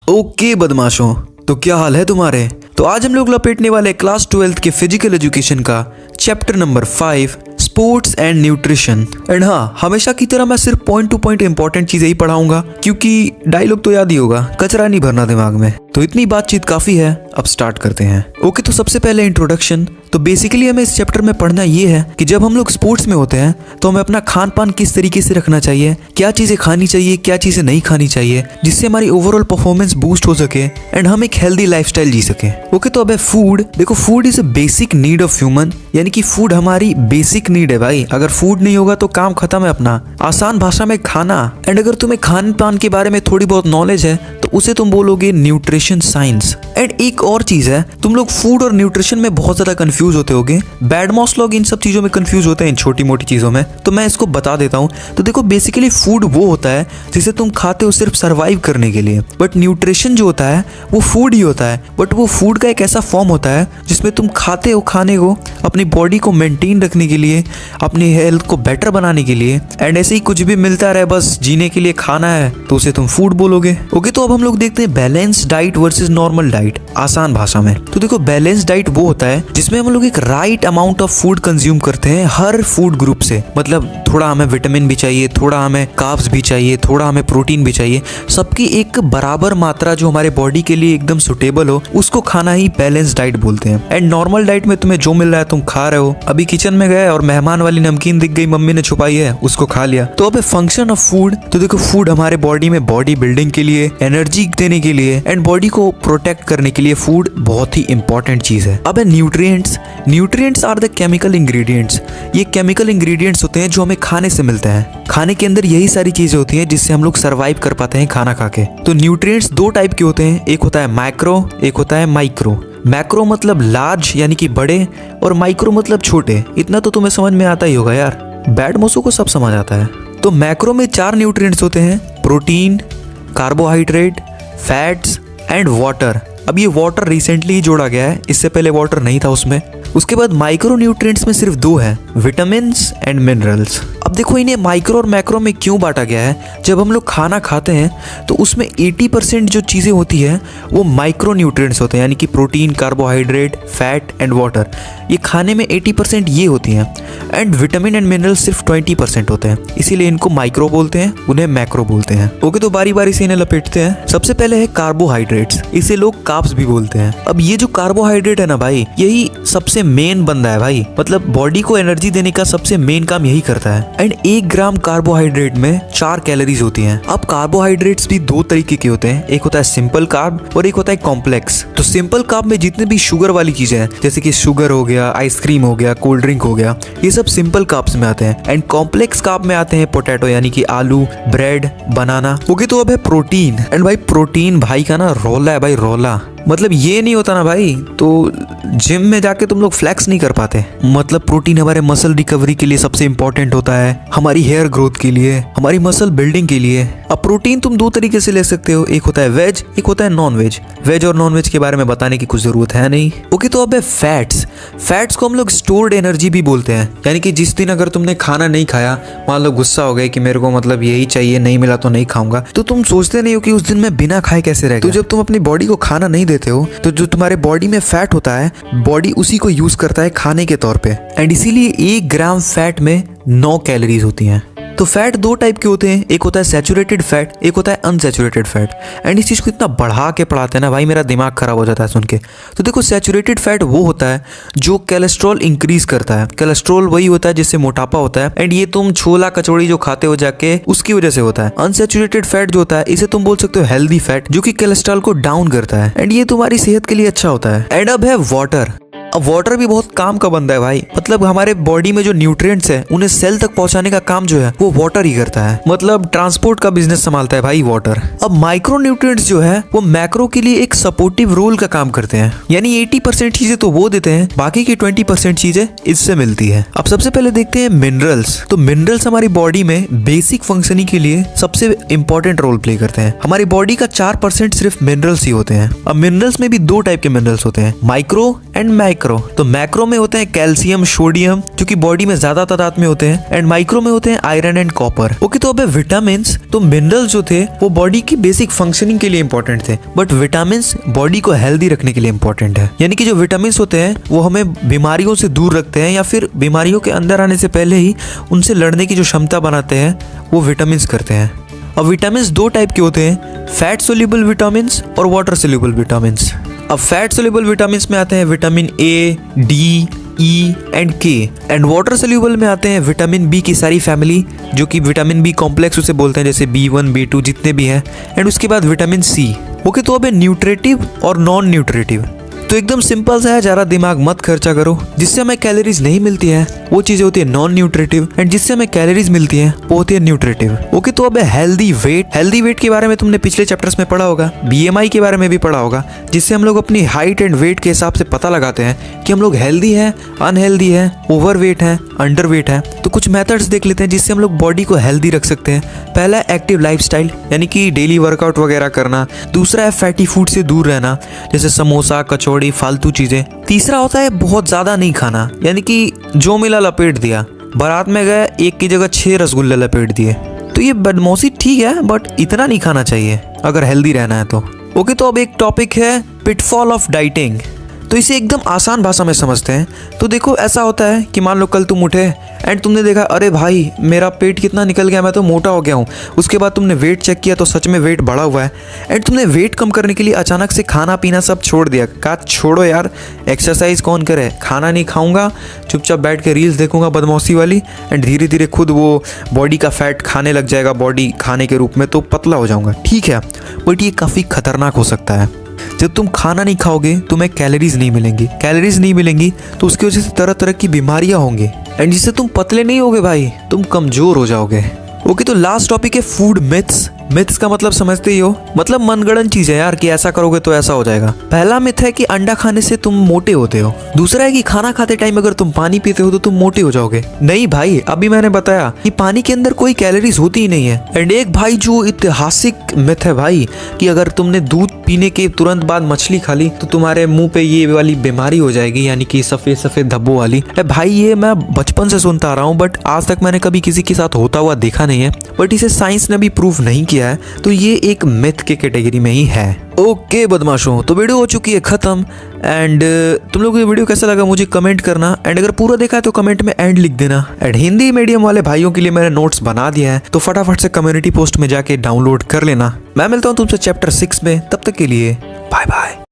Okay बदमाशों, तो क्या हाल है तुम्हारे। तो आज हम लोग लपेटने वाले क्लास 12th के फिजिकल एजुकेशन का chapter number 5 sports and nutrition. And हाँ, हमेशा की तरह मैं सिर्फ पॉइंट टू पॉइंट इंपॉर्टेंट चीजें ही पढ़ाऊंगा, क्योंकि डायलॉग तो याद ही होगा, कचरा नहीं भरना दिमाग में। तो इतनी बातचीत काफी है, अब स्टार्ट करते हैं। ओके, तो सबसे पहले इंट्रोडक्शन। तो बेसिकली हमें इस चैप्टर में पढ़ना ये है कि जब हम लोग स्पोर्ट्स में होते हैं तो हमें अपना खान पान किस तरीके से रखना चाहिए, क्या चीजें खानी चाहिए, क्या चीजें नहीं खानी चाहिए, जिससे हमारी ओवरऑल परफॉर्मेंस बूस्ट हो सके एंड हम एक हेल्दी लाइफस्टाइल जी सके। ओके, तो अब है फूड। देखो, food is a basic need of human, यानी कि फूड हमारी बेसिक नीड है भाई। अगर फूड नहीं होगा तो काम खत्म है अपना। आसान भाषा में खाना। एंड अगर तुम्हें खान पान के बारे में थोड़ी बहुत नॉलेज है तो उसे तुम बोलोगे न्यूट्रिशन साइंस। एंड एक और चीज है, तुम लोग फूड और न्यूट्रिशन में बहुत ज्यादा कंफ्यूज होते होगे। बैडमॉस लोग इन सब चीजों में कंफ्यूज होते हैं, इन छोटी मोटी चीजों में, तो मैं इसको बता देता हूँ। तो देखो, बेसिकली फूड वो होता है जिसे तुम खाते हो सिर्फ सर्वाइव करने के लिए, बट न्यूट्रिशन जो होता है वो फूड ही होता है, बट वो फूड का एक ऐसा फॉर्म होता है जिसमें तुम खाते हो खाने को अपनी बॉडी को मेंटेन रखने के लिए, अपनी हेल्थ को बेटर बनाने के लिए। एंड ऐसे ही कुछ भी मिलता रहे, बस जीने के लिए खाना है, तो उसे तुम फूड बोलोगे। ओके, तो अब हम लोग देखते हैं balance diet versus normal diet आसान भाषा में। तो देखो, बैलेंस डाइट वो होता है जिसमें हम लोग एक right amount of food consume करते हैं हर फूड ग्रुप से। मतलब थोड़ा हमें विटामिन भी चाहिए, थोड़ा हमें कार्ब्स भी चाहिए, थोड़ा हमें प्रोटीन भी चाहिए, सबकी एक बराबर मात्रा जो हमारे बॉडी के लिए एकदम सुटेबल हो, उसको खाना ही बैलेंस डाइट बोलते हैं। एंड नॉर्मल डाइट में तुम्हें जो मिल रहा है तुम खा रहे हो। अभी किचन में गए और मेहमान वाली नमकीन दिख गई, मम्मी ने छुपाई है, उसको खा लिया। तो अब फंक्शन ऑफ फूड। तो देखो, फूड हमारे बॉडी में बॉडी बिल्डिंग के लिए, एनर्जी देने के लिए एंड बॉडी को प्रोटेक्ट करने के लिए फूड बहुत ही इंपॉर्टेंट चीज है। अब है nutrients. Nutrients are the chemical ingredients. ये केमिकल इंग्रेडिएंट्स होते हैं जो हमें खाने से मिलते हैं। खाने के अंदर यही सारी चीजें होती हैं जिससे हम लोग सरवाइव कर पाते हैं खाना खा के। तो न्यूट्रिएंट्स दो टाइप के होते हैं, एक होता है मैक्रो, एक होता है माइक्रो। मैक्रो मतलब लार्ज यानी कि बड़े, और माइक्रो मतलब छोटे। इतना तो तुम्हें समझ में आता ही होगा यार, बैड मोसो को सब समझ आता है। तो मैक्रो में 4 न्यूट्रिएंट्स होते हैं, protein, carbohydrate, fats and water. अब ये वाटर रिसेंटली ही जोड़ा गया है, इससे पहले वाटर नहीं था उसमें। उसके बाद माइक्रो न्यूट्रिएंट्स में सिर्फ 2 है, विटामिन्स एंड मिनरल्स। अब देखो, इन्हें माइक्रो और मैक्रो में क्यों बांटा गया है। जब हम लोग खाना खाते हैं तो उसमें 80% जो चीज़ें होती है वो माइक्रो न्यूट्रिएंट्स होते हैं, यानी कि protein, carbohydrate, fat and water. ये खाने में 80% ये होती हैं। एंड विटामिन एंड मिनरल सिर्फ 20% होते हैं, इसीलिए इनको माइक्रो बोलते हैं, उन्हें मैक्रो बोलते हैं। ओके, तो बारी बारी से इन्हें लपेटते हैं। सबसे पहले है कार्बोहाइड्रेट्स, इसे लोग कार्ब्स भी बोलते हैं। अब ये जो कार्बोहाइड्रेट है ना भाई, यही सबसे मेन बंदा है भाई, मतलब बॉडी को एनर्जी देने का सबसे मेन काम यही करता है। एंड 1 ग्राम कार्बोहाइड्रेट में 4 कैलोरीज होती हैं। अब कार्बोहाइड्रेट्स भी 2 तरीके के होते हैं, एक होता है सिंपल कार्ब और एक होता है कॉम्प्लेक्स। तो सिंपल कार्ब में जितने भी शुगर वाली चीजें हैं, जैसे कि शुगर हो गया, आइसक्रीम हो गया, कोल्ड ड्रिंक हो गया, ये सब सिंपल कार्ब्स में आते हैं। एंड कॉम्प्लेक्स कार्ब में आते हैं पोटैटो, यानी कि आलू, ब्रेड, बनाना। ओके, तो अब है प्रोटीन। एंड भाई, प्रोटीन भाई का ना रोला है भाई, रोला। मतलब ये नहीं होता ना भाई तो जिम में जाके तुम लोग फ्लैक्स नहीं कर पाते। मतलब प्रोटीन हमारे मसल रिकवरी के लिए सबसे इंपॉर्टेंट होता है, हमारी हेयर ग्रोथ के लिए, हमारी मसल बिल्डिंग के लिए। अब प्रोटीन तुम 2 तरीके से ले सकते हो, एक होता है वेज, एक होता है नॉन वेज। वेज और नॉन वेज के बारे में बताने की कुछ जरूरत है नहीं। ओके, तो अब है फैट्स। फैट्स को हम लोग स्टोर्ड एनर्जी भी बोलते हैं, यानी कि जिस दिन अगर तुमने खाना नहीं खाया, मान लो गुस्सा हो गए कि मेरे को मतलब यही चाहिए, नहीं मिला तो नहीं खाऊंगा, तो तुम सोचते नहीं हो कि उस दिन मैं बिना खाए कैसे रहेगा। तो जब तुम अपनी बॉडी को खाना नहीं देते हो तो जो तुम्हारे बॉडी में फैट होता है, बॉडी उसी को यूज करता है खाने के तौर पे। एंड इसीलिए 1 ग्राम फैट में 9 कैलोरीज होती हैं। तो फैट 2 टाइप के होते हैं, एक होता है सैचुरेटेड फैट, एक होता है अनसैचुरेटेड फैट। एंड इस चीज को इतना बढ़ा के पढ़ाते हैं ना भाई, मेरा दिमाग खराब हो जाता है सुन के। तो देखो, सैचुरेटेड फैट वो होता है जो कोलेस्ट्रॉल इंक्रीज करता है। कोलेस्ट्रॉल वही होता है जिससे मोटापा होता है, एंड ये तुम छोला कचौड़ी जो खाते हो जाके, उसकी वजह से होता है। अनसैचुरेटेड फैट जो होता है, इसे तुम बोल सकते हो हेल्दी फैट, जो कि कोलेस्ट्रॉल को डाउन करता है, एंड ये तुम्हारी सेहत के लिए अच्छा होता है। एंड अब है वाटर। अब वाटर भी बहुत काम का बंदा है भाई। मतलब हमारे बॉडी में जो न्यूट्रिएंट्स है उन्हें सेल तक पहुंचाने का काम जो है वो वाटर ही करता है। मतलब ट्रांसपोर्ट का बिजनेस संभालता है भाई वाटर। अब माइक्रो न्यूट्रिएंट्स जो है वो मैक्रो के लिए एक सपोर्टिव रोल का काम करते हैं, यानी 80% चीजें तो वो देते हैं, बाकी की 20% चीजें इससे मिलती है। अब सबसे पहले देखते हैं मिनरल्स। तो मिनरल्स हमारी बॉडी में बेसिक फंक्शनिंग के लिए सबसे इंपॉर्टेंट रोल प्ले करते हैं। हमारी बॉडी का 4% सिर्फ मिनरल्स ही होते हैं। अब मिनरल्स में भी 2 टाइप के मिनरल्स होते हैं, माइक्रो एंड मैक्रो। मैक्रो। तो मैक्रो में होते हैं कैल्शियम, सोडियम जो कि बॉडी में ज्यादा तादाद में होते हैं, एंड माइक्रो में होते हैं आयरन एंड कॉपर। ओके, तो अब विटामिन तो मिनरल्स जो थे वो बॉडी की बेसिक फंक्शनिंग के लिए इंपॉर्टेंट थे, बट विटामिन बॉडी को हेल्दी रखने के लिए इंपॉर्टेंट है। यानी कि जो विटामिन होते हैं वो हमें बीमारियों से दूर रखते हैं, या फिर बीमारियों के अंदर आने से पहले ही उनसे लड़ने की जो क्षमता बनाते हैं वो विटामिन करते हैं। अब विटामिन दो टाइप के होते हैं, फैट सोल्यूबल विटामिन और वाटर सोल्यूबल विटामिन। अब फैट सोल्यूबल विटामिन में आते हैं vitamin A, D, E and के, एंड वाटर सोल्यूबल में आते हैं विटामिन बी की सारी फैमिली जो कि विटामिन बी कॉम्प्लेक्स उसे बोलते हैं, जैसे B1, B2 जितने भी हैं, एंड उसके बाद विटामिन सी। ओके, तो अब न्यूट्रेटिव और नॉन न्यूट्रेटिव। तो एकदम सिंपल सा है, ज्यादा दिमाग मत खर्चा करो। जिससे हमें कैलोरीज नहीं मिलती है वो चीजें होती है नॉन न्यूट्रेटिव, एंड जिससे हमें कैलोरीज मिलती है वो होती है न्यूट्रेटिव। ओके, तो अब हेल्दी वेट। हेल्दी वेट के बारे में तुमने पिछले चैप्टर्स में पढ़ा होगा, BMI के बारे में भी पढ़ा होगा, जिससे हम लोग अपनी हाइट एंड वेट के हिसाब से पता लगाते हैं कि हम लोग हेल्दी है, अनहेल्दी है, ओवर वेट है, अंडर वेट है। तो कुछ मेथड्स देख लेते हैं जिससे हम लोग बॉडी को हेल्दी रख सकते हैं। पहला एक्टिव लाइफस्टाइल, यानी कि डेली वर्कआउट वगैरह करना। दूसरा है फैटी फूड से दूर रहना, जैसे समोसा, कचौड़ी, फालतू चीजें। तीसरा होता है बहुत ज्यादा नहीं खाना, यानी कि जो मिला लपेट दिया। बारात में गए, एक की जगह 6 रसगुल्ले लपेट दिए। तो ये बदमौसी ठीक है, बट इतना नहीं खाना चाहिए अगर हेल्दी रहना है तो। ओके, तो अब एक टॉपिक है पिटफॉल ऑफ डाइटिंग। तो इसे एकदम आसान भाषा में समझते हैं। तो देखो, ऐसा होता है कि मान लो कल तुम उठे एंड तुमने देखा, अरे भाई मेरा पेट कितना निकल गया, मैं तो मोटा हो गया हूँ। उसके बाद तुमने वेट चेक किया तो सच में वेट बढ़ा हुआ है, एंड तुमने वेट कम करने के लिए अचानक से खाना पीना सब छोड़ दिया। कहा छोड़ो यार, एक्सरसाइज कौन करे, खाना नहीं खाऊंगा, चुपचाप बैठ के रील्स देखूंगा बदमौसी वाली, एंड धीरे धीरे खुद वो बॉडी का फैट खाने लग जाएगा बॉडी खाने के रूप में, तो पतला हो जाऊंगा। ठीक है, बट ये काफ़ी खतरनाक हो सकता है। जब तुम खाना नहीं खाओगे तुम्हें कैलोरीज नहीं मिलेंगी, कैलोरीज नहीं मिलेंगी तो उसकी वजह से तरह तरह की बीमारियां होंगी, एंड जिससे तुम पतले नहीं होगे भाई, तुम कमजोर हो जाओगे। ओके, तो लास्ट टॉपिक है फूड मिथ्स। मिथ्स का मतलब समझते ही हो, मतलब मनगढ़ंत चीज है यार कि ऐसा करोगे तो ऐसा हो जाएगा। पहला मिथ है कि अंडा खाने से तुम मोटे होते हो। दूसरा है कि खाना खाते टाइम अगर तुम पानी पीते हो तो तुम मोटे हो जाओगे। नहीं भाई, अभी मैंने बताया कि पानी के अंदर कोई कैलोरीज होती ही नहीं है। एंड एक भाई जो ऐतिहासिक मिथ है भाई कि अगर तुमने दूध पीने के तुरंत बाद मछली खा ली तो तुम्हारे मुंह पे ये वाली बीमारी हो जाएगी, यानी कि सफेद सफेद धब्बों वाली। भाई ये मैं बचपन से सुनता आ रहा हूँ, बट आज तक मैंने कभी किसी के साथ होता हुआ देखा नहीं है, बट इसे साइंस ने भी प्रूव नहीं किया है, तो ये एक मिथ के कैटेगरी में ही है। ओके बदमाशों, तो वीडियो हो चुकी है खत्म, एंड तुम लोगों को ये वीडियो कैसा लगा मुझे कमेंट करना, एंड अगर पूरा देखा है तो कमेंट में एंड लिख देना। एंड हिंदी मीडियम वाले भाइयों के लिए मैंने नोट्स बना दिया है, तो फटाफट से कम्युनिटी पोस्ट में जाके डाउनलोड कर लेना। मैं मिलता हूँ तुमसे चैप्टर 6 में, तब तक के लिए बाय बाय।